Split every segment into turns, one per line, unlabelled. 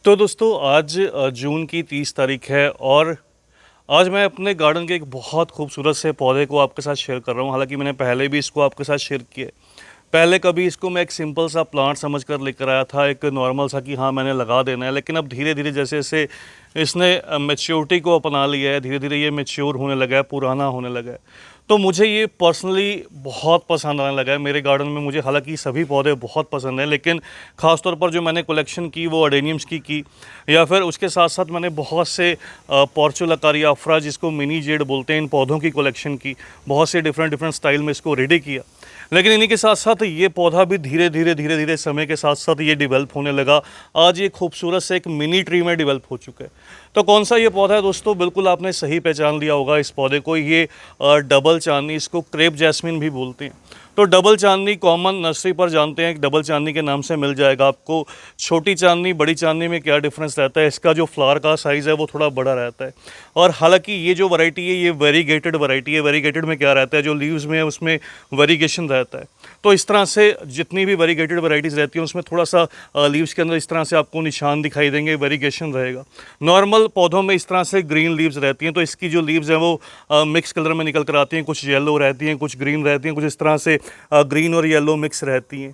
तो दोस्तों आज जून की 30 तारीख है और आज मैं अपने गार्डन के एक बहुत खूबसूरत से पौधे को आपके साथ शेयर कर रहा हूँ। हालांकि मैंने पहले भी इसको आपके साथ शेयर किया है। पहले कभी इसको मैं एक सिंपल सा प्लांट समझ कर लेकर आया था, एक नॉर्मल सा कि हाँ मैंने लगा देना है। लेकिन अब धीरे धीरे जैसे जैसे इसने मैच्योरिटी को अपना लिया है, धीरे धीरे ये मैच्योर होने लगा है, पुराना होने लगा है, तो मुझे ये पर्सनली बहुत पसंद आने लगा है मेरे गार्डन में। मुझे हालांकि सभी पौधे बहुत पसंद हैं, लेकिन ख़ास तौर पर जो मैंने कलेक्शन की वो अडेनियम्स की या फिर उसके साथ साथ मैंने बहुत से पोर्चुलाकारिया अफ्रा, जिसको मिनी जेड बोलते हैं, इन पौधों की कलेक्शन की। बहुत से डिफरेंट डिफरेंट स्टाइल में इसको रेडी किया। लेकिन इन्हीं के साथ साथ ये पौधा भी धीरे धीरे समय के साथ साथ ये डेवलप होने लगा। आज ये खूबसूरत से एक मिनी ट्री में डेवलप हो चुका है। तो कौन सा ये पौधा है दोस्तों? बिल्कुल आपने सही पहचान लिया होगा इस पौधे को। ये डबल चांदनी, इसको क्रेप जैस्मिन भी बोलते हैं। तो डबल चांदनी कॉमन नर्सरी पर जानते हैं, डबल चांदनी के नाम से मिल जाएगा आपको। छोटी चांदनी बड़ी चांदनी में क्या डिफरेंस रहता है? इसका जो फ्लावर का साइज़ है वो थोड़ा बड़ा रहता है। और हालांकि ये जो वैरायटी है ये वेरीगेटेड वैरायटी है। वेरीगेटेड में क्या रहता है, जो लीव्स में है उसमें वेरीगेशन रहता है। तो इस तरह से जितनी भी वेरीगेटेड वैरायटीज़ रहती हैं उसमें थोड़ा सा लीव्स के अंदर इस तरह से आपको निशान दिखाई देंगे, वेरीगेशन रहेगा। नॉर्मल पौधों में इस तरह से ग्रीन लीव्स रहती हैं। तो इसकी जो लीव्स हैं वो मिक्स कलर में निकल कर आती हैं, कुछ येलो रहती हैं, कुछ ग्रीन रहती हैं, कुछ इस तरह से ग्रीन और येलो मिक्स रहती हैं।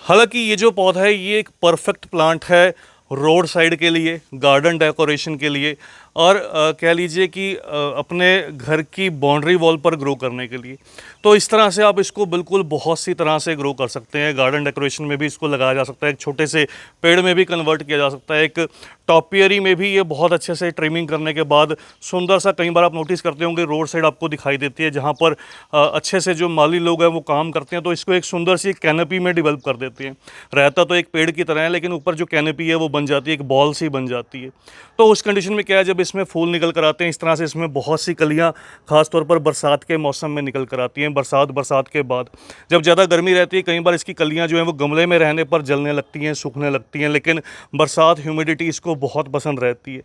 हालांकि ये जो पौधा है ये एक परफेक्ट प्लांट है रोड साइड के लिए, गार्डन डेकोरेशन के लिए, और कह लीजिए कि अपने घर की बाउंड्री वॉल पर ग्रो करने के लिए। तो इस तरह से आप इसको बिल्कुल बहुत सी तरह से ग्रो कर सकते हैं। गार्डन डेकोरेशन में भी इसको लगाया जा सकता है, एक छोटे से पेड़ में भी कन्वर्ट किया जा सकता है, एक टॉपियरी में भी ये बहुत अच्छे से ट्रिमिंग करने के बाद सुंदर सा, कई बार आप नोटिस करते होंगे रोड साइड आपको दिखाई देती है, जहाँ पर अच्छे से जो माली लोग हैं वो काम करते हैं, तो इसको एक सुंदर सी कैनपी में डेवलप कर देते हैं। रहता तो एक पेड़ की तरह है, लेकिन ऊपर जो कैनपी है वो बन जाती है, एक बॉल सी बन जाती है। तो उस कंडीशन में क्या है, जब इसमें फूल निकल कर आते हैं इस तरह से, इसमें बहुत सी कलियां खास तौर पर बरसात के मौसम में निकल कर आती हैं। बरसात के बाद जब ज़्यादा गर्मी रहती है, कई बार इसकी कलियां जो हैं वो गमले में रहने पर जलने लगती हैं, सूखने लगती हैं, लेकिन बरसात ह्यूमिडिटी इसको बहुत पसंद रहती है।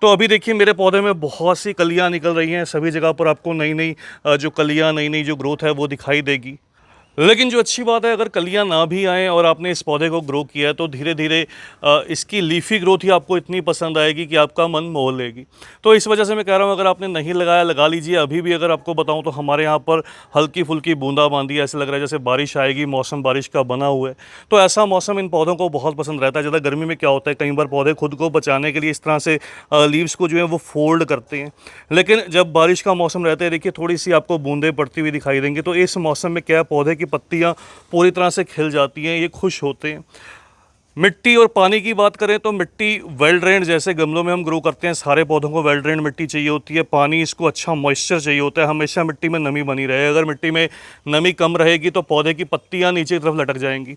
तो अभी देखिए मेरे पौधे में बहुत सी कलियां निकल रही हैं। सभी जगह पर आपको नई नई जो कलियां, नई नई जो ग्रोथ है वो दिखाई देगी। लेकिन जो अच्छी बात है, अगर कलियां ना भी आएँ और आपने इस पौधे को ग्रो किया है तो धीरे धीरे इसकी लीफी ग्रोथ ही आपको इतनी पसंद आएगी कि आपका मन मोह लेगी। तो इस वजह से मैं कह रहा हूँ, अगर आपने नहीं लगाया लगा लीजिए। अभी भी अगर आपको बताऊँ तो हमारे यहाँ पर हल्की फुल्की बूंदाबांदी, ऐसे लग रहा है जैसे बारिश आएगी, मौसम बारिश का बना हुआ है। तो ऐसा मौसम इन पौधों को बहुत पसंद रहता है। ज़्यादा गर्मी में क्या होता है, कई बार पौधे खुद को बचाने के लिए इस तरह से लीव्स को जो है वो फोल्ड करते हैं। लेकिन जब बारिश का मौसम रहता है, देखिए थोड़ी सी आपको बूंदें पड़ती हुई दिखाई देंगी, तो इस मौसम में क्या है, पौधे की पत्तियाँ पूरी तरह से खिल जाती हैं, ये खुश होते हैं। मिट्टी और पानी की बात करें तो मिट्टी वेल ड्रेन्ड, जैसे गमलों में हम ग्रो करते हैं, सारे पौधों को वेल ड्रेन्ड मिट्टी चाहिए होती है। पानी इसको अच्छा मॉइस्चर चाहिए होता है, हमेशा मिट्टी में नमी बनी रहे। अगर मिट्टी में नमी कम रहेगी तो पौधे की पत्तियां नीचे की तरफ लटक जाएंगी।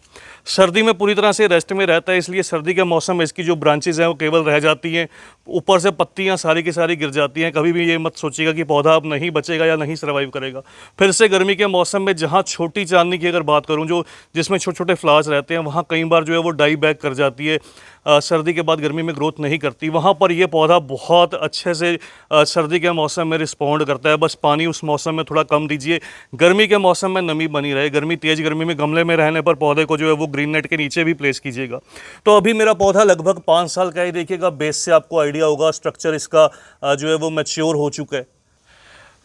सर्दी में पूरी तरह से रेस्ट में रहता है, इसलिए सर्दी के मौसम में इसकी जो ब्रांचेज हैं वो केवल रह जाती हैं, ऊपर से पत्तियां सारी की सारी गिर जाती हैं। कभी भी ये मत सोचिएगा कि पौधा अब नहीं बचेगा या नहीं सर्वाइव करेगा। फिर से गर्मी के मौसम में, जहाँ छोटी चांदनी की अगर बात करूँ, जो जिसमें छोटे छोटे फ्लावर्स रहते हैं, वहाँ कई बार जो है वो डाई बैक कर जाती है, सर्दी के बाद गर्मी में ग्रोथ नहीं करती। वहाँ पर यह पौधा बहुत अच्छे से सर्दी के मौसम में रिस्पॉन्ड करता है। बस पानी उस मौसम में थोड़ा कम दीजिए, गर्मी के मौसम में नमी बनी रहे। तेज़ गर्मी में गमले में रहने पर पौधे को जो है वो ग्रीन नेट के नीचे भी प्लेस कीजिएगा। तो अभी मेरा पौधा लगभग 5 साल का ही, देखिएगा बेस से आपको आइडिया होगा, स्ट्रक्चर इसका जो है वो मैच्योर हो चुका है।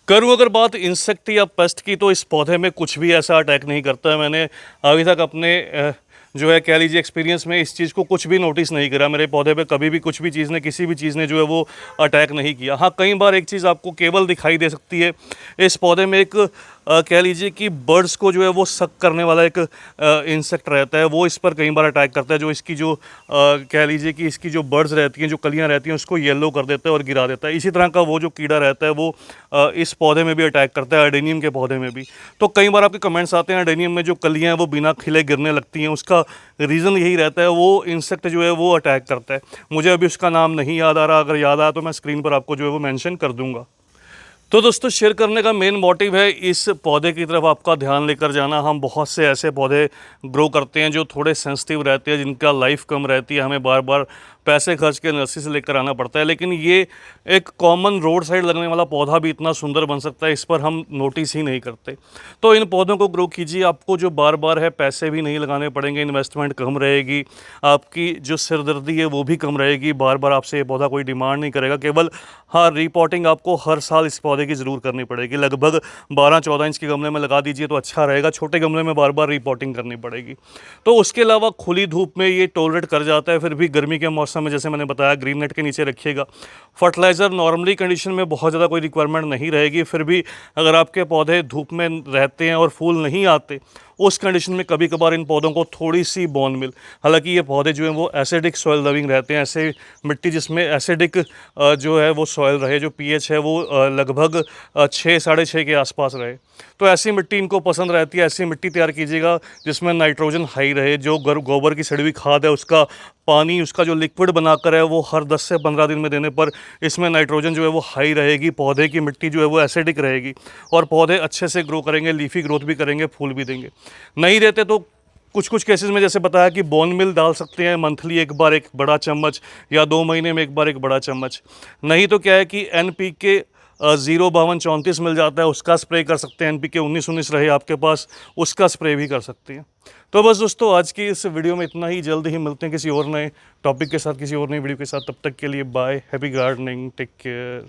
करूँ अगर बात इंसेक्ट या पेस्ट की, तो इस पौधे में कुछ भी ऐसा अटैक नहीं करता है। मैंने अभी तक अपने जो है कह लीजिए एक्सपीरियंस में इस चीज़ को कुछ भी नोटिस नहीं करा। मेरे पौधे पे कभी भी कुछ भी चीज़ ने, किसी भी चीज़ ने जो है वो अटैक नहीं किया। हाँ, कई बार एक चीज़ आपको केवल दिखाई दे सकती है, इस पौधे में एक कह लीजिए कि बर्ड्स को जो है वो सक करने वाला एक इंसेक्ट रहता है, वो इस पर कई बार अटैक करता है। जो इसकी जो कह लीजिए कि इसकी जो बर्ड्स रहती हैं, जो कलियां रहती हैं, उसको येलो कर देता है और गिरा देता है। इसी तरह का वो जो कीड़ा रहता है वो इस पौधे में भी अटैक करता है, अडेनियम के पौधे में भी। तो कई बार आपके कमेंट्स आते हैं अडेनियम में जो कलियां हैं वो बिना खिले गिरने लगती हैं, उसका रीज़न यही रहता है, वो इंसेक्ट जो है वो अटैक करता है। मुझे अभी उसका नाम नहीं याद आ रहा, अगर याद आया तो मैं स्क्रीन पर आपको जो है वो मेंशन कर दूंगा। तो दोस्तों शेयर करने का मेन मोटिव है इस पौधे की तरफ आपका ध्यान लेकर जाना। हम बहुत से ऐसे पौधे ग्रो करते हैं जो थोड़े सेंसिटिव रहते हैं, जिनका लाइफ कम रहती है, हमें बार बार पैसे खर्च के नर्सरी से लेकर आना पड़ता है। लेकिन ये एक कॉमन रोड साइड लगने वाला पौधा भी इतना सुंदर बन सकता है, इस पर हम नोटिस ही नहीं करते। तो इन पौधों को ग्रो कीजिए, आपको जो बार बार है पैसे भी नहीं लगाने पड़ेंगे, इन्वेस्टमेंट कम रहेगी, आपकी जो सिरदर्दी है वो भी कम रहेगी। बार बार आपसे ये पौधा कोई डिमांड नहीं करेगा। केवल हाँ, रीपॉटिंग आपको हर साल इस पौधे की ज़रूर करनी पड़ेगी। लगभग 12-14 इंच के गमले में लगा दीजिए तो अच्छा रहेगा, छोटे गमले में बार बार रीपॉटिंग करनी पड़ेगी। तो उसके अलावा खुली धूप में ये टॉलरेट कर जाता है, फिर भी गर्मी के मौसम में जैसे मैंने बताया ग्रीन नेट के नीचे रखिएगा। फर्टिलाइज़र नॉर्मली कंडीशन में बहुत ज़्यादा कोई रिक्वायरमेंट नहीं रहेगी, फिर भी अगर आपके पौधे धूप में रहते हैं और फूल नहीं आते, उस कंडीशन में कभी कभार इन पौधों को थोड़ी सी बोन मिल, हालांकि ये पौधे जो हैं वो एसिडिक सॉइल लविंग रहते हैं, ऐसे मिट्टी जिसमें एसिडिक जो है वो सॉइल रहे, जो पीएच है वो लगभग 6-6.5 के आसपास रहे, तो ऐसी मिट्टी इनको पसंद रहती है। ऐसी मिट्टी तैयार कीजिएगा जिसमें नाइट्रोजन हाई रहे, जो गोबर की सड़ी हुई खाद है उसका पानी, उसका जो लिक्विड बनाकर है वो हर 10 से 15 दिन में देने पर इसमें नाइट्रोजन जो है वो हाई रहेगी, पौधे की मिट्टी जो है वो एसिडिक रहेगी और पौधे अच्छे से ग्रो करेंगे, लीफी ग्रोथ भी करेंगे, फूल भी देंगे। नहीं देते तो कुछ कुछ केसेस में जैसे बताया कि बोन मिल डाल सकते हैं, मंथली एक बार एक बड़ा चम्मच या 2 महीने में एक बार एक बड़ा चम्मच। नहीं तो क्या है कि NPK 05234 मिल जाता है, उसका स्प्रे कर सकते हैं। NPK 19-19 रहे आपके पास, उसका स्प्रे भी कर सकते हैं। तो बस दोस्तों आज की इस वीडियो में इतना ही। जल्द ही मिलते हैं किसी और नए टॉपिक के साथ, किसी और नई वीडियो के साथ। तब तक के लिए bye, happy gardening, take care.